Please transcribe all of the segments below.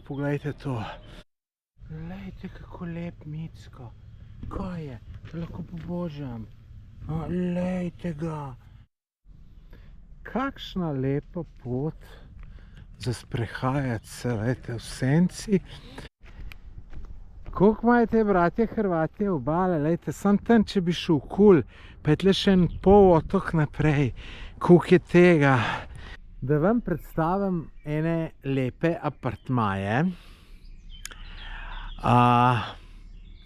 Poglejte to. Glejte, kako lep Micko. Kaj je? Lahko pobožam. Glejte ga. Kakšna lepa pot za sprehajati se, glejte, v senci. Koliko imate, bratje Hrvatje, obale? Glejte, sam tam, če bi šel kul, pa je tle še en pol otok naprej. Koliko je tega? Da vam predstavim ene lepe apartmaje.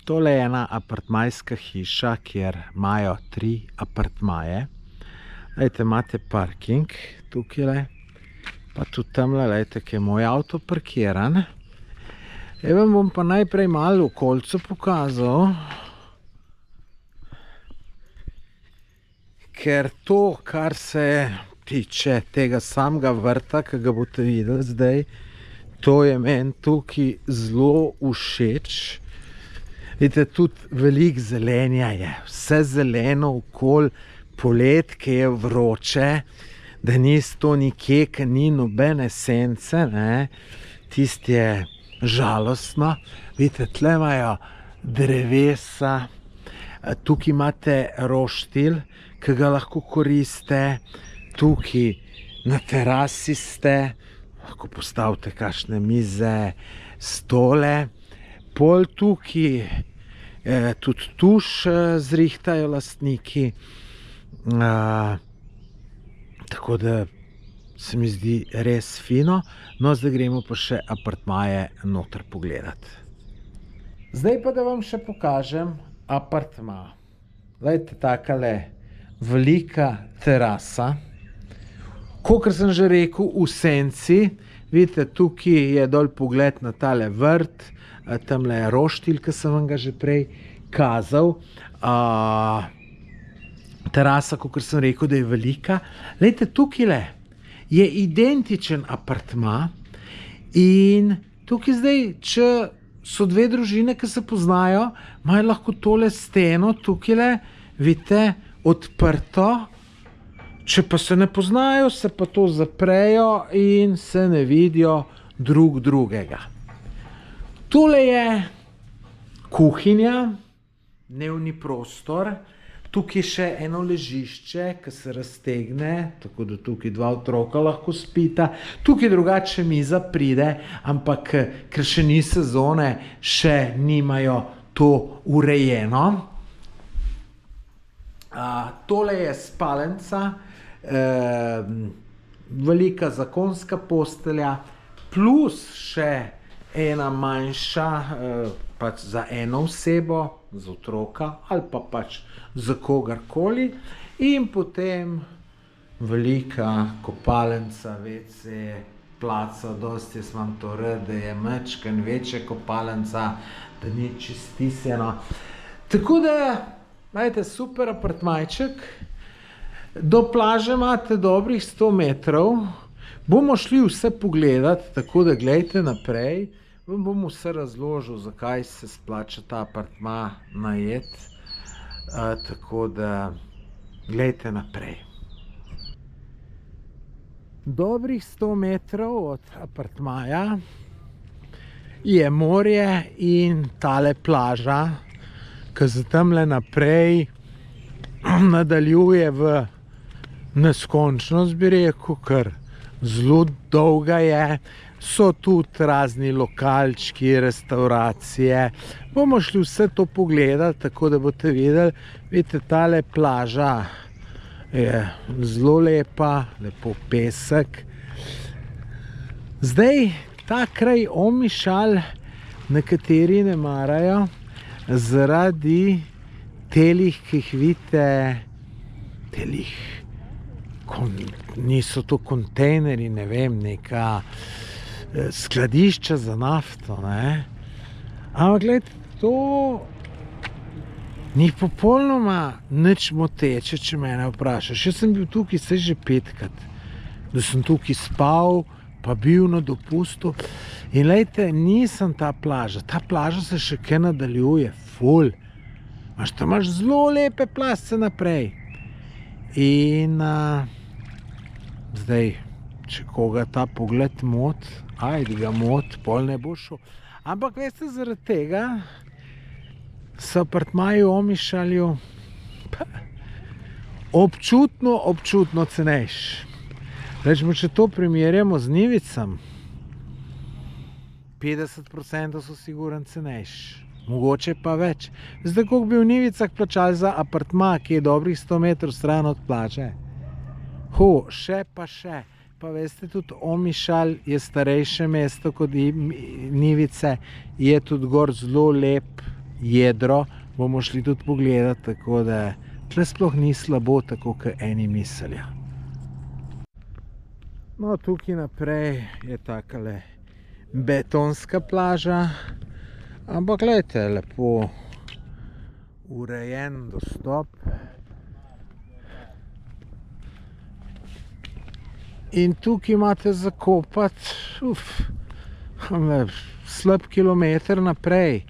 Tole je ena apartmajska hiša, kjer imajo 3 apartmaje. Glejte, imate parking tukaj, pa tudi tamle, glejte, ki je moj avto parkiran. Vam bom pa najprej malo okolico pokazal, ker to, kar se tiče tega samega vrta, ki ga boste videli zdaj, to je meni tukaj zelo všeč. Vidite, tudi veliko zelenja je, vse zeleno okoli, polet, ki je vroče, da ni to nikje, ki ni nobene sence, tisti je žalostno. Vidite, tle imajo drevesa, tukaj imate roštilj, ki ga lahko koriste, tukaj na terasi ste, lahko postavite kakšne mize, stole, pol tukaj tudi tuš zrihtajo lastniki, tako da se mi zdi res fino. No, zdaj gremo pa še apartmaje noter pogledati. Zdaj pa da vam še pokažem apartma. Glejte, takale velika terasa. Kakor sem že rekel, v senci. Vidite, tukaj je dol pogled na tale vrt, tamle je roštilj, ki sem vam ga že prej kazal. Terasa, kakor sem rekel, da je velika. Glejte, tukajle je identičen apartma in tukaj zdaj, če so 2 družine, ki se poznajo, imajo lahko tole steno tukajle, vidite, odprto. Če pa se ne poznajo, se pa to zaprejo in se ne vidijo drug drugega. Tole je kuhinja, dnevni prostor. Tukaj je še eno ležišče, ki se raztegne, tako da tukaj 2 otroka lahko spita. Tukaj drugače miza pride, ampak ker še ni sezone, še nimajo to urejeno. Tole je spalnica, velika zakonska postelja, plus še ena manjša, pač za eno osebo, za otroka ali pa pač za kogarkoli, in potem velika kopalnica, WC, placa, dosti jaz imam to rad, da je majčkeno večja kopalnica, da ni čistiseno. Tako da, imate super apartmajček, do plaže imate dobrih 100 metrov, bomo šli vse pogledati, tako da gledajte naprej. Vam bom vse razložil, zakaj se splača ta apartma najeti, tako da gledajte naprej. Dobrih 100 metrov od apartmaja je morje in tale plaža, ki se tamle naprej nadaljuje v neskončnost, bi rekel, ker zelo dolga je. So tudi razni lokalčki, restauracije. Bomo šli vse to pogledati, tako da boste videli. Vidite, tale plaža je zelo lepa, lepo pesek. Zdaj, ta kraj Omišalj nekateri ne marajo zaradi telih, ki jih vidite, telih, niso to kontejneri, ne vem, neka skladišča za nafto, ampak gledajte, to ni popolnoma nič moteče, če mene vprašaš. Jaz sem bil tukaj vse že 5-krat, da sem tukaj spal, pa bil na dopustu in glejte, nisem ta plaža se še kaj nadaljuje, ful. Tam imaš zelo lepe plasce naprej in zdaj če koga ta pogled mot, ajde ga mot, pol ne bo šel. Ampak veste, zaradi tega so apartmaji v Omišalju občutno cenejši. Rečemo, če to primerjamo z Nivicami, 50% so sigurno cenejši. Mogoče pa več. Zdaj, koliko bi v Nivicah plačali za apartma, ki je dobrih 100 metrov stran od plaže? Še pa še. Pa veste, tudi Omišalj je starejše mesto kot Nivice, je tudi gor zelo lep jedro, bomo šli tudi pogledati, tako da tle sploh ni slabo, tako kot eni mislijo. No, tukaj naprej je takale betonska plaža, ampak gledajte, lepo urejen dostop. In tukaj imate zakopati slab kilometer naprej.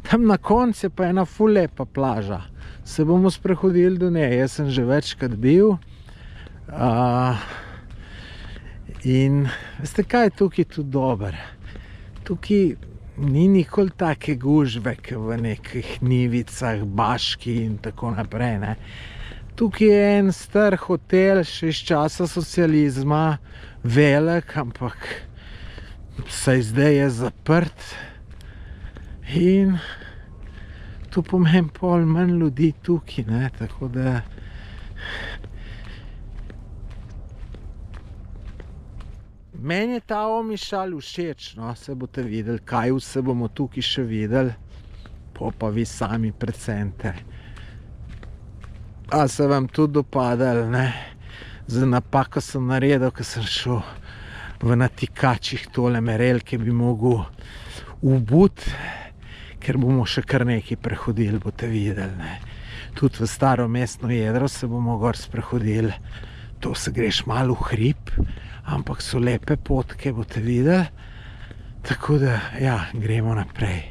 Tam na koncu je pa ena ful lepa plaža. Se bomo sprehodili do nje, jaz sem že večkrat bil. In veste kaj je tukaj tudi dober? Tukaj ni nikoli take gužve, kot v nekih Nivicah, Baški in tako naprej, ne. Tukaj je en star hotel, še iz časa socializma, velik, ampak saj zdaj je zaprt. In to pomeni pol manj ljudi tukaj, ne, tako da meni je ta Omišalj všeč, no, se boste videli, kaj vse bomo tukaj še videli, pa vi sami precenite. A se vam tudi dopadali, ne? Za napako sem naredil, ko sem šel v natikačih tole merelke, bi mogel ubuti, ker bomo še kar nekaj prehodili, boste videli, ne? Tudi v staro mestno jedro se bomo gor sprehodili. To se greš malo v hrib, ampak so lepe potke, boste videli. Tako da, ja, gremo naprej.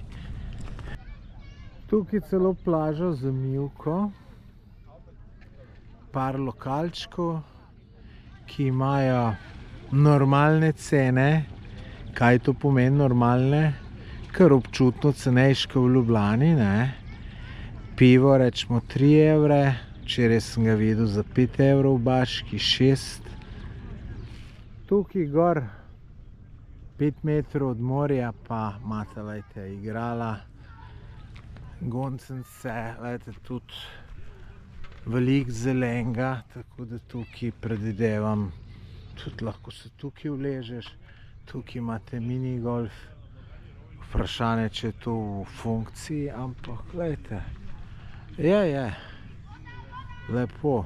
Tukaj celo plaža z mivko. Par lokalčkov, ki imajo normalne cene. Kaj to pomeni normalne? Kar občutno cenejše kot v Ljubljani, ne? Pivo rečemo 3 evre, včeraj sem ga videl za 5 evrov v Baški, 6. Tukaj gor 5 metrov od morja pa imate, lejte, igrala, goncence, lejte, tudi veliko zelenega, tako da tukaj predvidevam, tudi lahko se tukaj uležeš. Tukaj imate minigolf, vprašanje, če je to v funkciji, ampak gledajte, je, lepo.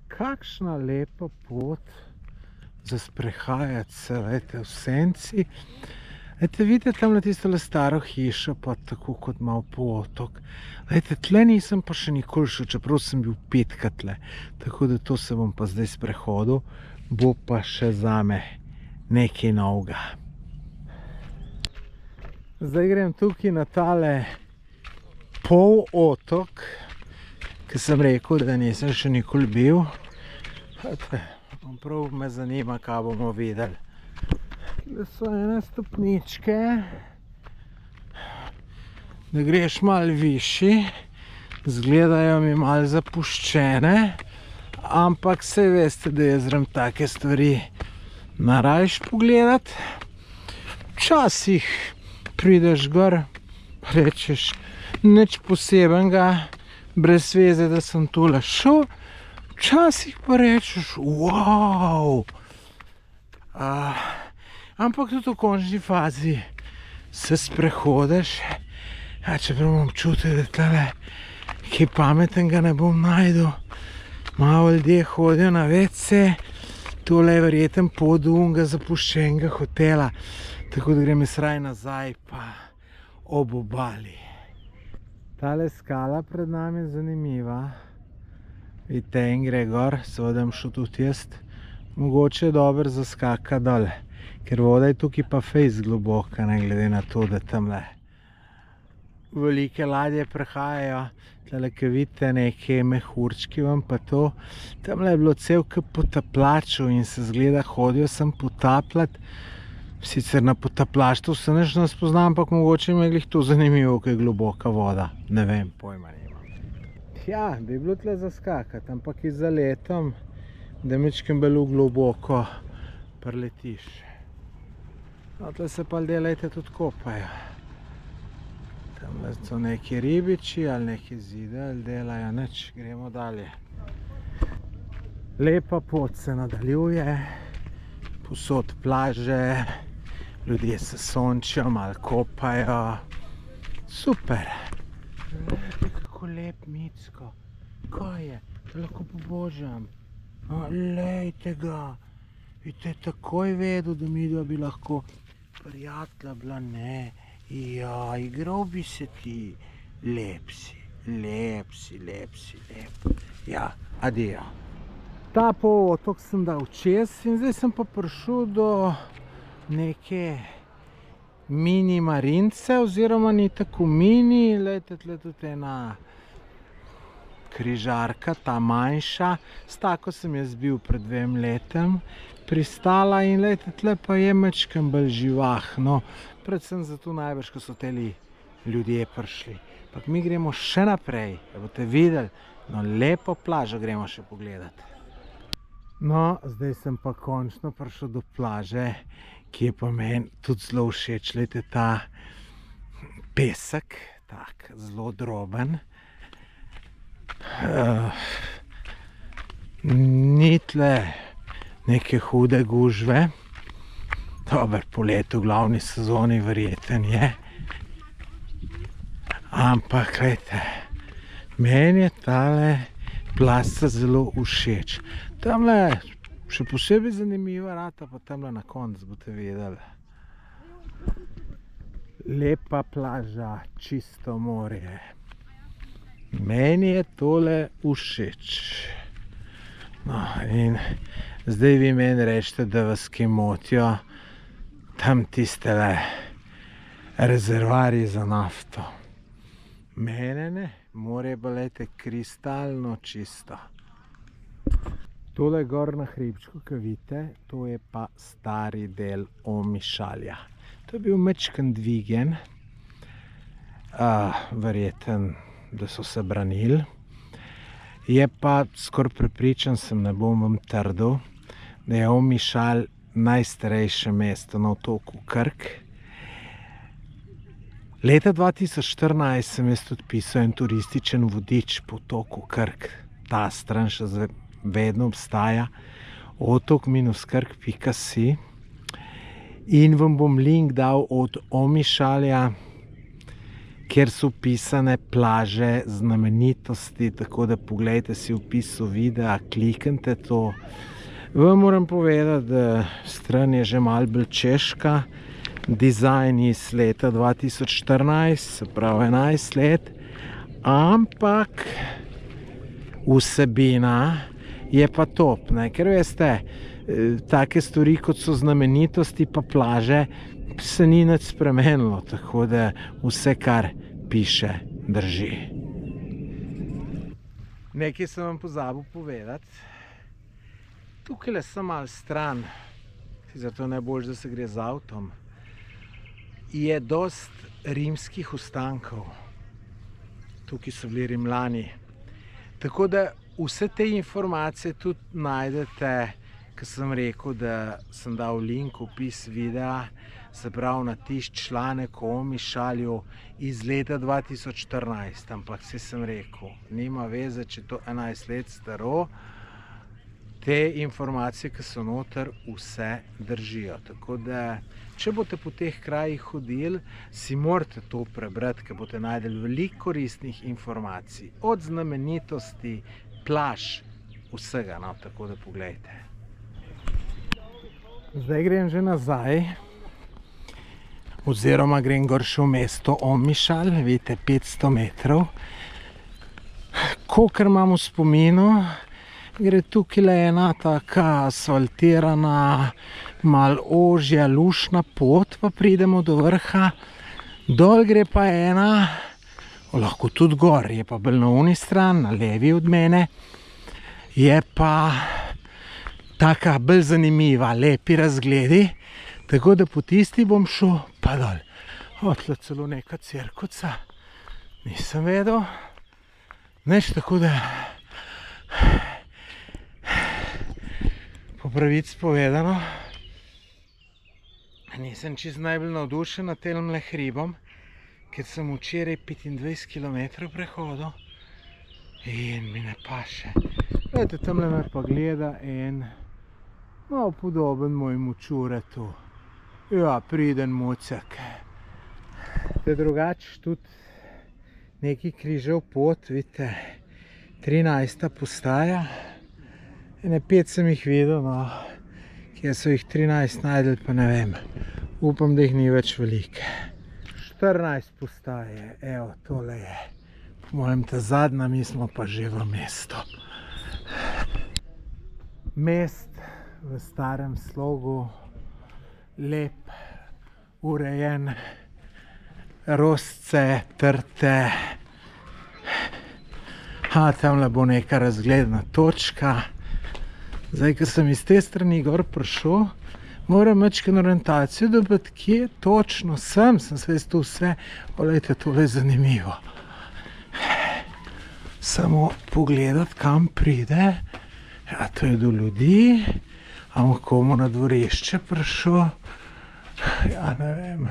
Kakšna lepa pot za sprehajati se, gledajte, v senci. Gledajte, vidite tamle tistole staro hišo, pa tako kot malo potok. Gledajte, tle nisem pa še nikoli šel, čeprav sem bil 5krat tle. Tako da to se bom pa zdaj sprehodil, bo pa še zame nekaj novega. Zdaj grem tukaj na tale pol otok, ki sem rekel, da nisem še nikoli bil. Prav me zanima, kaj bomo videli. Tukaj so ene stopničke, da greš malo višji, izgledajo mi malo zapuščene, ampak saj veste, da jaz zrem take stvari narajš pogledati. Včasih prideš gor, rečeš nič posebenega, brez veze, da sem tole šel, včasih pa rečeš wow. Ampak tudi v končni fazi se sprehodiš, čeprav imam občutek, da tale kaj pametnega ne bom našel. Malo ljudje hodijo na WC, tole je verjetno pot unega zapuščenega hotela, tako da grem jaz raje nazaj pa ob obali. Tale skala pred nami je zanimiva. Vidite, en gre gor, seveda bom šel tudi jaz. Mogoče je dobro zaskakati dol, ker voda je tukaj pa fejst globoka, ne glede na to, da tamle velike ladje prehajajo, tale, ki vidite, neke mehurčki vam pa to. Tamle je bilo cel kup potapljačev in se zgleda hodijo sem potapljati. Sicer na potapljaštvu se nič ne spoznam, ampak mogoče mi je glih to zanimivo, ko je globoka voda. Ne vem, pojma nimam. Ja, bi bilo tle zaskakati, ampak je za letom, da mičkem bolj globoko preletiš. No, tle se pa ljudje, lejte, tudi kopajo. Tamle so neki ribiči ali neki zide, ali delajo nič. Gremo dalje. Lepa pot se nadaljuje, povsod plaže, ljudje se sončijo, malo kopajo. Super! Glejte, kako lep Micko. Kaj je? To lahko pobožam. Lejte ga! Vidite, takoj vedel, da midva bi lahko prijatelja bila, ne. Ja, igral bi se ti. Lep si, lep si, lep si, lep. Ja, adijo. Ta polotok sem dal čez in zdaj sem pa prišel do neke mini marince, oziroma ni tako mini, lejte, tle tudi ena križarka, ta manjša, s tako sem jaz bil pred 2 letem pristala in lejte, tle pa je majčkeno bolj živahno, predvsem zato najbrž, ko so teli ljudje prišli. Ampak mi gremo še naprej, da boste videli, no lepo plažo gremo še pogledati. No, zdaj sem pa končno prišel do plaže, ki je pa meni tudi zelo všeč. Lejte, ta pesek, tak, zelo droben. Ni tle neke hude gužve. Dober, po letu, v glavni sezoni verjeten je. Ampak, lejte, meni je tale plasa zelo všeč. Tamle še posebej zanimiva rata, pa tamle na koncu boste vedeli. Lepa plaža, čisto morje. Meni je tole všeč. No, in zdaj vi meni rečete, da vas kaj motijo tam tistele rezervoarji za nafto. Mene ne, morje pa lejte kristalno čisto. Tole gor na hribčku, ki vidite, to je pa stari del Omišalja. To je bil majčkeno dvigen, verjeten, da so se branili. Je pa skoraj prepričan sem, ne bom vam trdil, da je Omišalj najstarejše mesto na otoku Krk. Leta 2014 sem jaz tudi pisal en turističen vodič po otoku Krk. Ta stran še vedno obstaja, otok-krk.si, in vam bom link dal od Omišalja, kjer so pisane plaže, znamenitosti, tako da poglejte si v opisu videa, kliknite to. Vam moram povedati, da stran je že malo bolj češka, dizajn iz leta 2014, se pravi 11 let, ampak vsebina je pa top, ne? Ker veste, take stvari, kot so znamenitosti pa plaže, se ni nič spremenilo, tako da vse, kar piše, drži. Nekaj sem vam pozabil povedati. Tukaj sem malo stran, zato najbolj, da se gre z avtom, je dost rimskih ostankov. Tukaj so bili Rimljani. Tako da vse te informacije tudi najdete, ko sem rekel, da sem dal link v opis videa, se pravi na tisti članek o Omišalju iz leta 2014, ampak saj sem rekel, nima veze, če je to 11 let staro, te informacije, ki so noter, vse držijo. Tako da, če boste po teh krajih hodili, si morate to prebrati, ker boste najdeli veliko koristnih informacij, od znamenitosti, plaž, vsega, no, tako da poglejte. Zdaj grem že nazaj, oziroma grem gor še v mesto Omišalj, vidite, 500 metrov. Kakor imam v spominu, gre tukaj ena taka asfaltirana, malo ožja, lušna pot, pa pridemo do vrha. Dol gre pa ena lahko tudi gor, je pa bolj na uni stran, na levi od mene, je pa taka bolj zanimiva, lepi razgledi, tako da po tisti bom šel pa dol. Tle celo neka cirkuca, nisem vedel, nič, tako da po pravici povedano, nisem čisto najbolj navdušen nad temle hribom, ker sem včeraj 25 km prehodil in mi ne paše. Gledajte, tamle me pa gleda en malo podoben mojemu čuretu. Ja, priden mucek. Te drugače tudi neki križev pot, vidite, 13. postaja. Ene 5 sem jih videl, no, kje so jih 13 najdel, pa ne vem. Upam, da jih ni več velike. 14 postaje, evo, tole je. Po mojem ta zadnja, mi smo pa že v mestu. Mest v starem slogu, lep, urejen, rosce, trte. Tamle bo neka razgledna točka. Zdaj, ko sem iz te strani gor prišel, moram majčkeno orientacijo dobiti, kje točno sem se tu vse, olejte, tole je zanimivo. Samo pogledati, kam pride. Ja, to je do ljudi, ampak komu na dvorišče prišel. Ja, ne vem.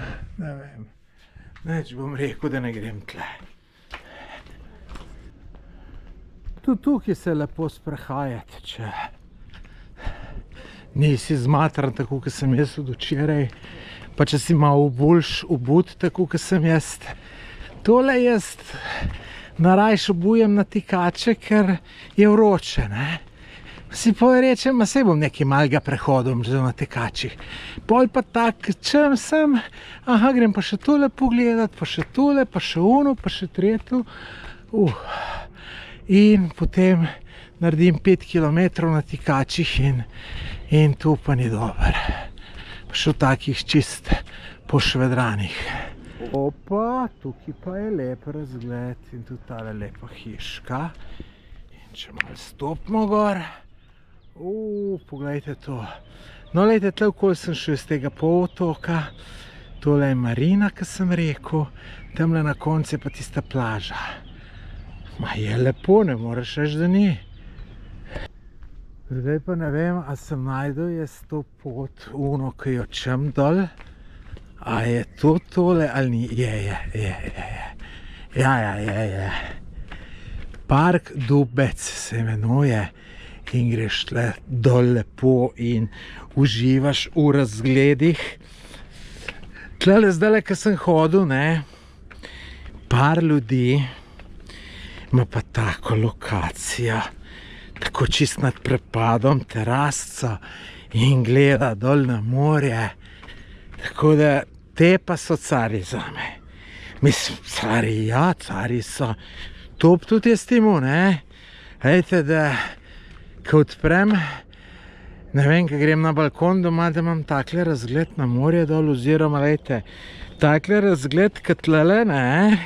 Neč bom rekel, da ne grem tle. Tudi tukaj se lepo sprehajati, če nisi zmatran, tako kot sem jaz od včeraj, pa če si malo boljš obut, tako kot sem jaz. Tole jaz narajš obujem na tikače, ker je vroče, ne. Si pa rečem, saj bom nekaj malega prehodom že na tekačih. Pol pa tak, čem sem, grem pa še tole pogledat, pa še tole, pa še ono, pa še tretjo. In potem naredim 5 km na tikačih in to pa ni dober. Pa še v takih čist pošvedranih. Opa, tukaj pa je lep razgled in tudi tale lepa hiška. In če malo stopimo gor, poglejte to. No, lejte, tle okoli sem šel iz tega polotoka. Tole je marina, kot sem rekel. Tamle na koncu je pa tista plaža. Ma je lepo, ne moreš reči, da ni. Zdaj pa ne vem, a sem najdel jaz to pot, ono, ki jo čem dol. A je to tole ali ni? Je. Ja. Park Dubec se imenuje in greš tle dol lepo in uživaš v razgledih. Tlele zdajle, ko sem hodil, ne, par ljudi ima pa tako lokacijo, tako čist nad prepadom, terasco in gleda dol na morje. Tako da te pa so cari zame. Mislim, cari so. To tudi jaz temu, ne. Ejte, da ko odprem, ne vem, ko grem na balkon doma, da imam takle razgled na morje dol, oziroma, ejte, takle razgled kot tlele, ne,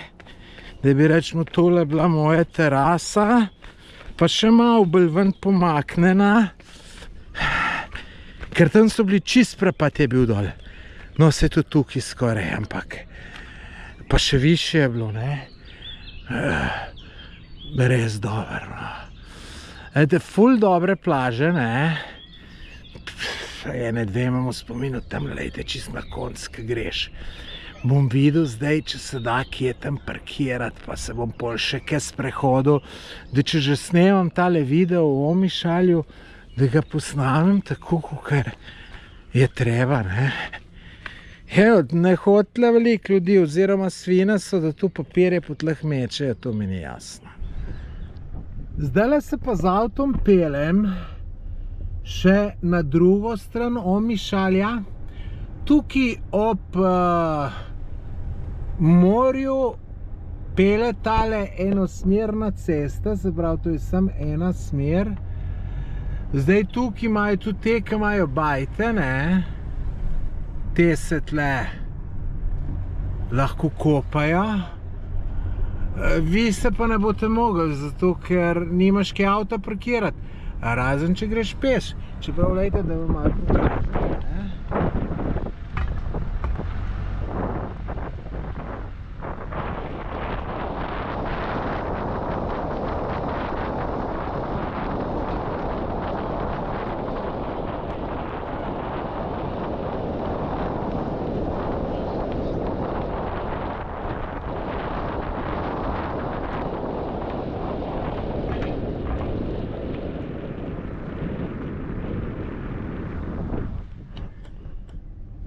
da bi rečemo, tole bila moja terasa, pa še malo bolj ven pomaknjena, ker tam so bili čist prepad je bil dol. No, se tudi tukaj skoraj, ampak pa še više je bilo, ne. Res dobro, no. Ejte, ful dobre plaže, ne. Ene dve imamo spominu, tam lejte, čist na konc, ko greš. Bom videl zdaj, če se da kje tam parkirati, pa se bom pol še kaj sprehodil, da če že snemam tale video v Omišalju, da ga posnamem tako, kakor je treba, ne. Evo, ne hodile veliko ljudi, oziroma svina so, da tu papirje po tleh mečejo, to mi ni jasno. Zdajle se pa z avtom pelem še na drugo stran Omišalja. Tukaj ob morju pele tale enosmerna cesta, se pravi, to je samo ena smer. Zdaj tukaj imajo tudi te, ki imajo bajte, ne. Te se tle lahko kopajo. Vi se pa ne boste mogli, zato ker nimaš kaj avta parkirati. Razen, če greš peš. Čeprav, lejte, da vam malo pokažem.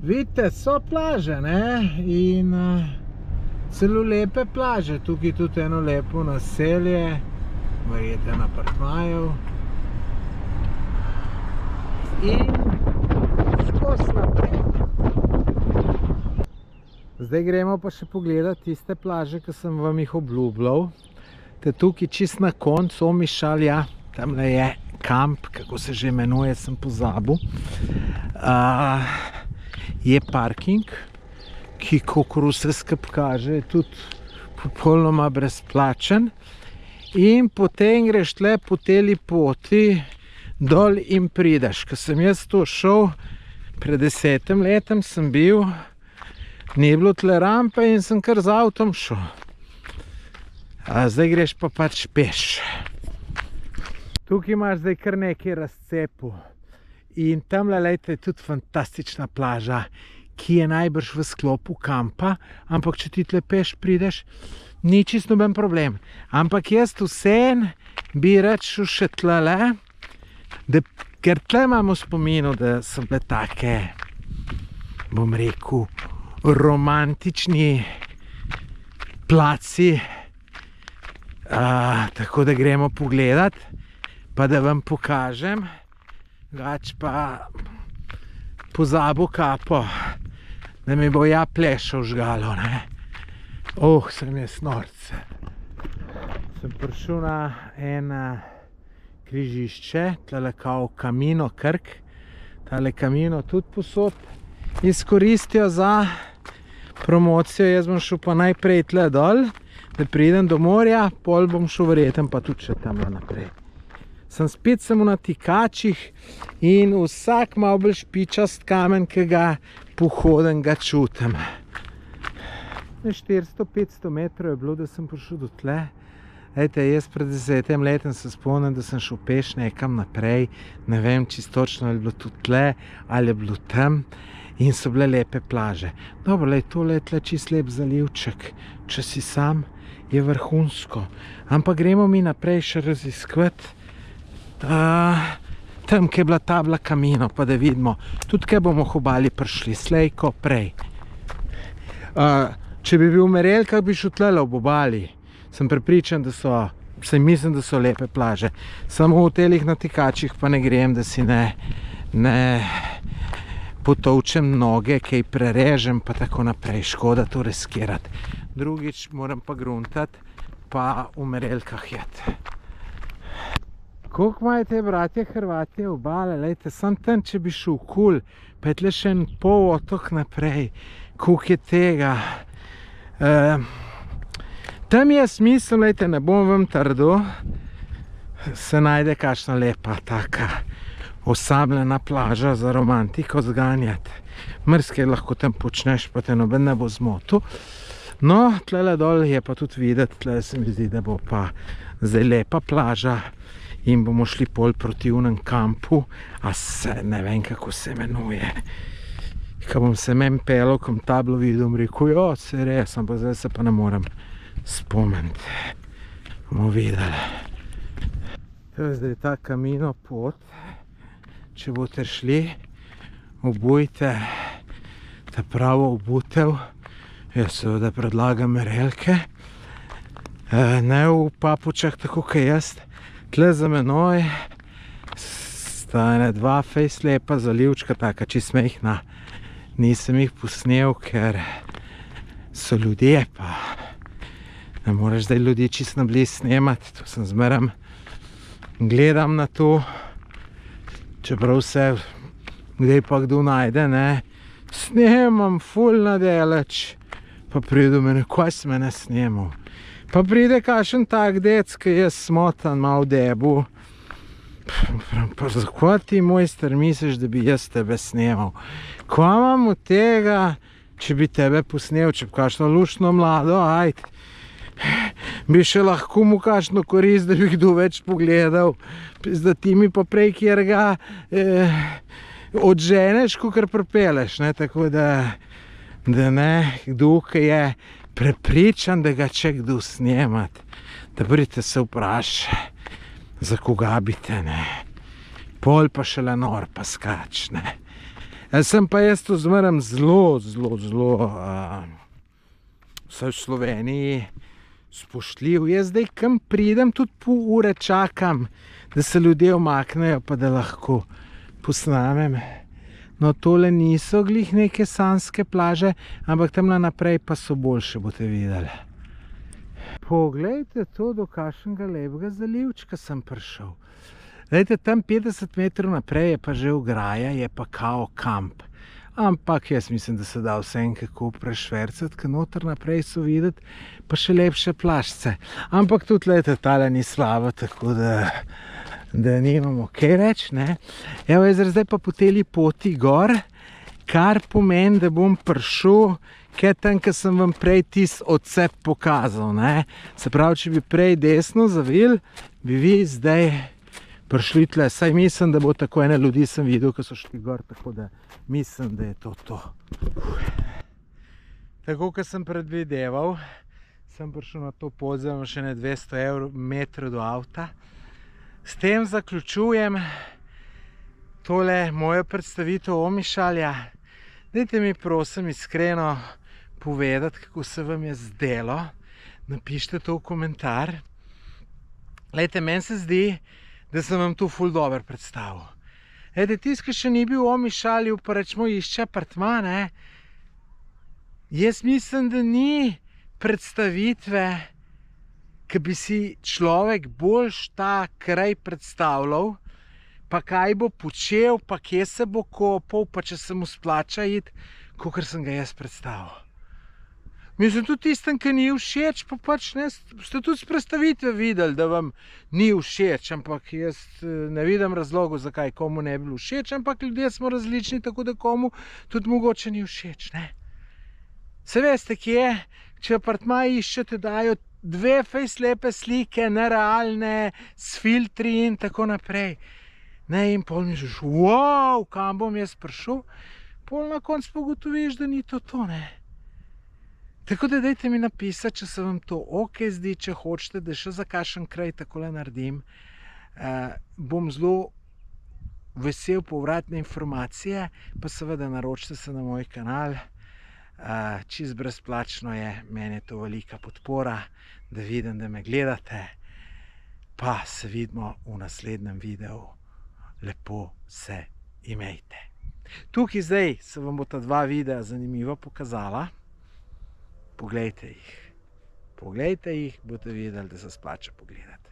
Vidite, so plaže, ne? In celo lepe plaže. Tukaj je tudi eno lepo naselje, verjetno apartmajev. In skozi naprej. Zdaj gremo pa še pogledati tiste plaže, ki sem vam jih obljubljal. Tukaj čist na koncu Omišalja, tamle je kamp, kako se že imenuje, sem pozabil. Je parking, ki, kakor vse skupaj kaže, je tudi popolnoma brezplačen. In potem greš tle po tej poti dol in prideš. Ko sem jaz to šel, pred 10 letom sem bil, ni bilo tle rampe in sem kar z avtom šel. Zdaj greš pa pač peš. Tukaj imaš zdaj kar nekaj razcepov. In tamle, lejte, je tudi fantastična plaža, ki je najbrž v sklopu kampa, ampak če ti tle peš prideš, ni čisto noben problem. Ampak jaz vseeno bi rad šel še tlele, ker tle imamo spominu, da so bile take, bom rekel, romantični placi. Tako da gremo pogledat, pa da vam pokažem. Gač pa pozabil kapo, da mi bo ja plešal žgalo, ne. Sem jaz norce. Sem prišel na eno križišče, tlele kao Camino Krk. Tale Camino tudi posod izkoristijo za promocijo. Jaz bom šel pa najprej tle dol, da pridem do morja, pol bom šel verjetno pa tudi še tamle naprej. Sem spet samo na tikačih in vsak malo bolj špičast kamen, ki ga pohodim, ga čutim. 400-500 metrov je bilo, da sem prišel do tle. Ejte, jaz pred 10 letem se spomnim, da sem šel peš nekam naprej. Ne vem čisto točno, ali je bilo tudi tle, ali je bilo tam. In so bile lepe plaže. Dobro, tole je tle čist lep zalivček. Če si sam, je vrhunsko. Ampak gremo mi naprej še raziskovati. Tam, kje je bila tabla Camino, pa da vidimo, tudi kaj bomo k obali prišli, slej ko prej. Če bi bil v Marelkah, bi šel tlele ob obali. Sem prepričan, da mislim, da so lepe plaže. Samo v telih na tikačih pa ne grem, da si ne potovčem noge, kaj prerežem, pa tako naprej. Škoda to riskirati. Drugič moram pa gruntati, pa v Marelkah jeti. Koliko imajo te bratje Hrvatje obale, lejte, sam tam, če bi šel kul, pa je tle še en pol otok naprej, koliko je tega. Tam je smisel, lejte, ne bom vam trdo, se najde kakšna lepa taka osamljena plaža za romantiko zganjati. Mrske lahko tam počneš, pa te noben ne bo zmotil. No, tlele dol je pa tudi videti, tle se mi zdi, da bo pa zdaj lepa plaža. In bomo šli pol proti unem kampu, ne vem, kako se imenuje. Ko bom se men pelil, kom tablo videl, bom rekel, se res, ampak zdaj se pa ne moram spomniti. Bomo videli. To je zdaj ta Camino pot. Če boste šli, obujte ta pravo obutev. Jaz seveda predlagam Marelke. Ne v papučah, tako kot jaz. Tle za menoj sta ene dva fejs lepa zalivčka, taka čist mehna. Nisem jih posnel, ker so ljudje, pa ne moreš zdaj ljudi čist na blizu snemati. To sem zmeraj gledam na to, čeprav se kdaj pa kdo najde, ne. Snemam ful na daleč, pa pride do mene, kaj si me ne snemal. Pa pride kakšen tak dec, ki je smotan malo v debu. Pa zakaj ti, mojster, misliš, da bi jaz tebe snemal? Kva imam od tega, če bi tebe posnel, če bi kakšno luštno mlado, ajde. Bi še lahko mu kakšno korist, da bi kdo več pogledal. Da ti mi pa prej, kjer ga odženeš, kakor pripeleš, ne, tako da ne, kdo, ki je prepričan, da ga če kdo snemat, da budete se vprašati, za koga bi te, ne. Pol pa šele nor pa skač, ne. Sem pa jaz to zmeraj zelo, vsaj v Sloveniji, spoštljiv. Jaz zdaj, kam pridem, tudi pol ure čakam, da se ljudje umaknejo, pa da lahko posnamem. No, tole niso glih neke sanske plaže, ampak tamle naprej pa so boljše, boste videli. Poglejte to, do kakšnega lepega zalivčka sem prišel. Glejte, tam 50 metrov naprej je pa že ograja, je pa kao kamp. Ampak jaz mislim, da se da vse enkako prešvercati, ker noter naprej so videti pa še lepše plažce. Ampak tudi, glejte, tale ni slabo, tako da nimamo kaj več, ne. Evo, jaz zdaj pa po teli poti gor, kar pomeni, da bom prišel, kaj tam, ko sem vam prej tisti odcep pokazal, ne. Se pravi, če bi prej desno zavili, bi vi zdaj prišli tle. Saj mislim, da bo tako, ene ljudi sem videl, ko so šli gor, tako da mislim, da je to. Tako, ko sem predvideval, sem prišel na to pot, zdaj imam še ne 200 metrov do avta. S tem zaključujem tole mojo predstavitev Omišalja. Dajte mi prosim iskreno povedati, kako se vam je zdelo. Napišite to v komentar. Glejte, meni se zdi, da sem vam to ful dobro predstavil. Glejte, tisti, ki še ni bil v Omišalju, pa rečemo išče apartma, ne. Jaz mislim, da ni predstavitve, ki bi si človek boljš ta kraj predstavljal, pa kaj bo počel, pa kje se bo kopal, pa če se mu splača iti, kakor sem ga jaz predstavil. Mislim, tudi tistem, ki ni všeč, pa pač ne, ste tudi s predstavitve videli, da vam ni všeč, ampak jaz ne vidim razlogov, zakaj komu ne bi bilo všeč, ampak ljudje smo različni, tako da komu tudi mogoče ni všeč, ne. Se veste, kje, če apartma iščete, dajo 2 fejst lepe slike, nerealne, s filtri in tako naprej. Ne, in pol misliš, wow, kam bom jaz prišel? Pol na koncu pogotoviš, da ni to, ne. Tako da dajte mi napisati, če se vam to ok zdi, če hočete, da še za kakšen kraj takole naredim. Bom zelo vesel povratne informacije, pa seveda naročite se na moj kanal. Čisto brezplačno je, meni je to velika podpora, da vidim, da me gledate. Pa se vidimo v naslednjem videu. Lepo se imejte. Tukaj zdaj se vam bo ta 2 videa zanimivo pokazala. Poglejte jih. Poglejte jih, boste videli, da se splača pogledati.